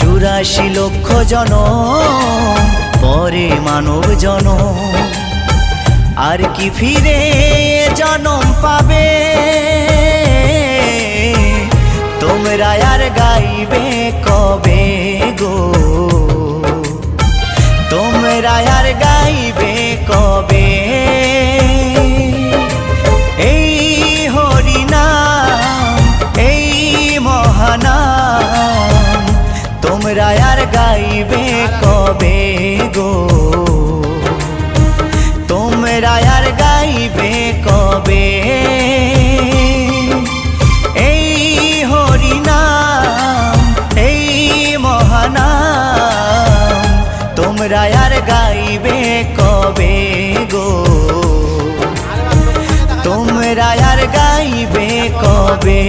84 লক্ষ জনম পরে মানব জনম, আর কি ফিরে জনম পাবে? তোমরা আর গাইবে কবে গো? তোমরা আর গাইবে কবে? এই হরিনাম, এই মহানাম, তোমরা আর গাইবে কবে গো? তোমরা আর গাইবে কবে? এই হরিনাম, এই মহানাম, তোমরা আর গাইবে কবে গো? তোমরা আর গাইবে কবে?